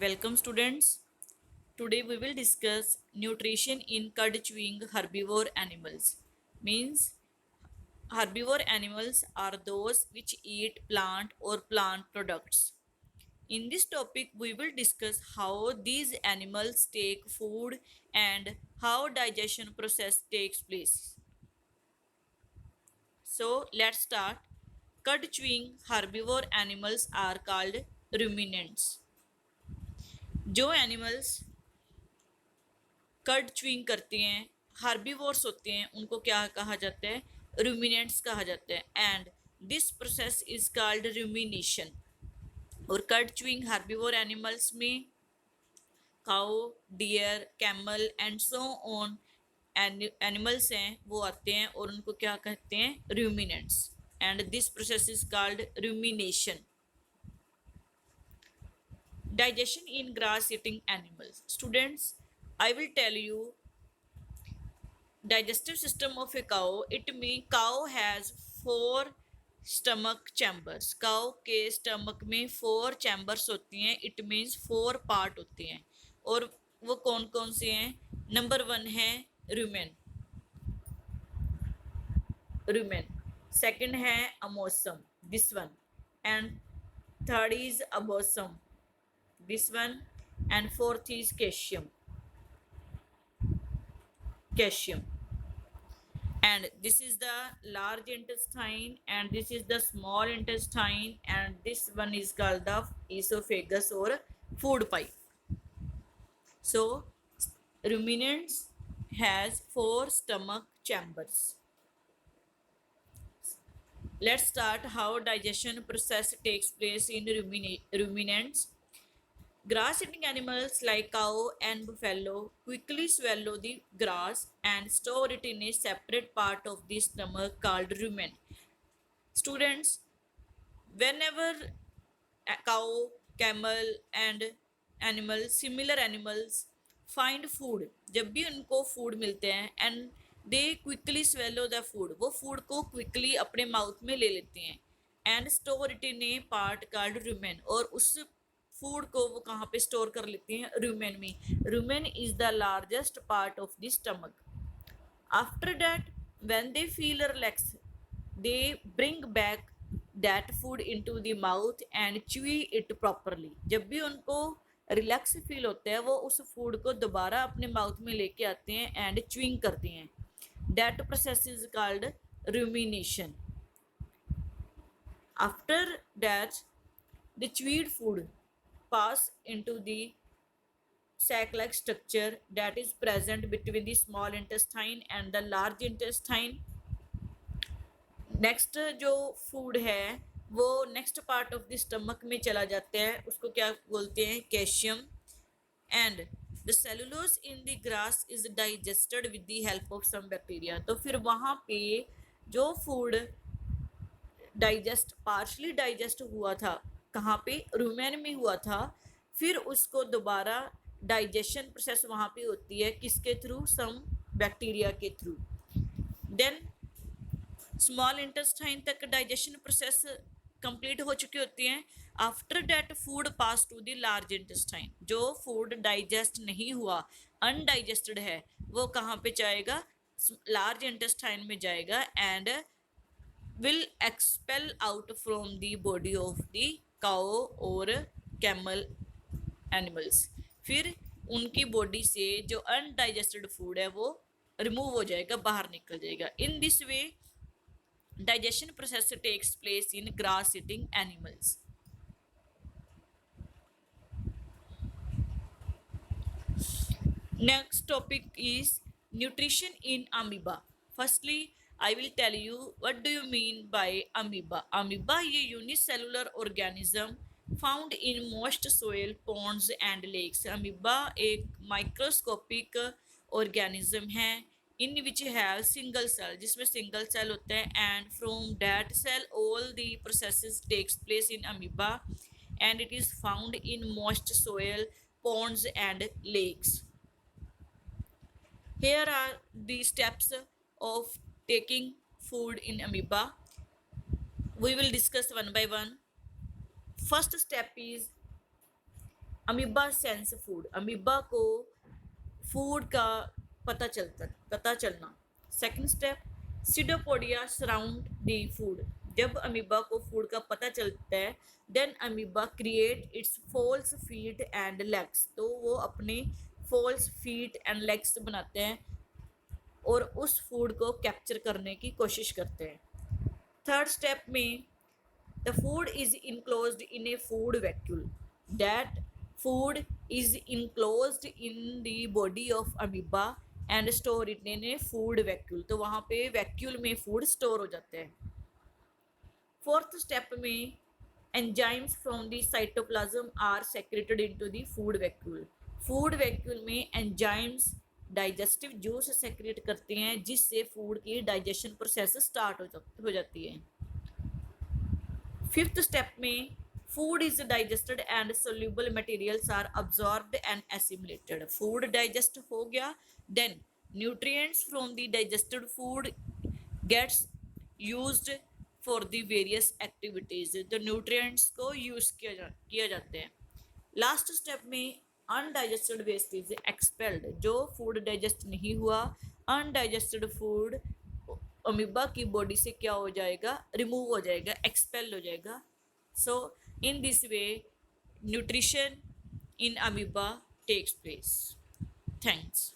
Welcome students. Today we will discuss nutrition in cud chewing herbivore animals. Means herbivore animals are those which eat plant or plant products. In this topic we will discuss how these animals take food and how digestion process takes place. So let's start. Cud chewing herbivore animals are called ruminants. जो animals curd chewing करते हैं, herbivores होते हैं, उनको क्या कहा जाता है? रूमिनेंट्स कहा जाता है। And this process is called rumination. और कर्ड च्यूइंग हार्बीवोर एनिमल्स में cow, deer, camel and so on animals हैं वो आते हैं और उनको क्या कहते हैं? Ruminants. And this process is called rumination. Digestion in grass eating animals. Students, I will tell you digestive system of a cow. It means cow has 4 stomach chambers. Cow के stomach में 4 chambers होती हैं. It means 4 part होते हैं. और वो कौन कौन से हैं? नंबर 1 है rumen. Second है amosum, this one. And third is abomasum, this one. And fourth is caesium. And this is the large intestine and this is the small intestine, and this one is called the esophagus or food pipe. So ruminants has 4 stomach chambers. Let's start how digestion process takes place in ruminants. Grass eating animals like cow and buffalo quickly swallow the grass and store it in a separate part of the stomach called rumen. Students, whenever a cow, camel and similar animals find food, जब भी उनको food मिलते हैं and they quickly swallow the food, वो food को quickly अपने mouth में ले लेते हैं and store it in a part called rumen, और उस फूड को वो कहाँ पे स्टोर कर लेते हैं? रूमेन में। Rumen is the largest part of the stomach. After that when they feel relax they bring back that food into the mouth and chew it properly. जब भी उनको रिलैक्स फील होता है वो उस फूड को दोबारा अपने माउथ में लेके आते हैं एंड च्यूइंग करते हैं। That process is called rumination. After that the chewed food pass into the sac-like structure that is present between the small intestine and the large intestine. Next जो फूड है वो next part of the stomach में चला जाता है, उसको क्या बोलते हैं? Calcium. And the cellulose in the grass is digested with the help of some bacteria. तो फिर वहाँ पे जो फूड पार्शली डाइजेस्ट हुआ था, कहाँ पे? रूमेन में हुआ था, फिर उसको दोबारा डाइजेशन प्रोसेस वहाँ पे होती है, किसके थ्रू? सम बैक्टीरिया के थ्रू। देन स्मॉल इंटेस्टाइन तक डाइजेशन प्रोसेस कंप्लीट हो चुकी होती हैं। After that food pass to the large intestine. जो फूड डाइजेस्ट नहीं हुआ, अनडाइजेस्टेड है, वो कहाँ पे जाएगा? लार्ज इंटेस्टाइन में जाएगा and will expel out from the body of the cow और camel animals। फिर उनकी बॉडी से जो अनडाइजेस्टेड फूड है वो रिमूव हो जाएगा, बाहर निकल जाएगा। In this way digestion process takes place in grass eating animals. Next topic is nutrition in amoeba. Firstly I will tell you what do you mean by amoeba. Amoeba ये unicellular organism found in most soil, ponds and lakes. Amoeba एक microscopic organism है in which have single cell, जिसमें single cell होता है, and from that cell all the processes takes place in amoeba and it is found in most soil, ponds and lakes. Here are the steps of taking food in amoeba. We will discuss one by one. First step is amoeba sense food, amoeba को food का पता चलना। Second step, pseudopodia surround the food, जब amoeba को food का पता चलता है then amoeba create its false feet and legs, तो वो अपने फॉल्स फीट एंड लेग्स बनाते हैं और उस फूड को कैप्चर करने की कोशिश करते हैं। थर्ड स्टेप में the food is enclosed in A food vacuole, that food is enclosed in the body of amoeba and store it in a food vacuole, तो वहाँ पे वैक्यूल में फूड स्टोर हो जाते हैं। फोर्थ स्टेप में enzymes from the cytoplasm are secreted into the food vacuole, food vacuole में enzymes digestive juice secrete करते हैं जिससे फूड की डाइजेशन प्रोसेस स्टार्ट हो जाती है। फिफ्थ स्टेप में food is digested and soluble materials are absorbed and assimilated, food digest हो गया then nutrients from the digested food gets used for the various activities, तो न्यूट्रिएंट्स को use किया जाते हैं। लास्ट स्टेप में अनडाइजेस्टेड वेस्ट इज एक्सपेल्ड, जो food digest नहीं हुआ अनडाइजेस्टेड फूड अमीबा की बॉडी से क्या हो जाएगा, रिमूव हो जाएगा, एक्सपेल हो जाएगा। So in this way nutrition in amoeba takes place. Thanks.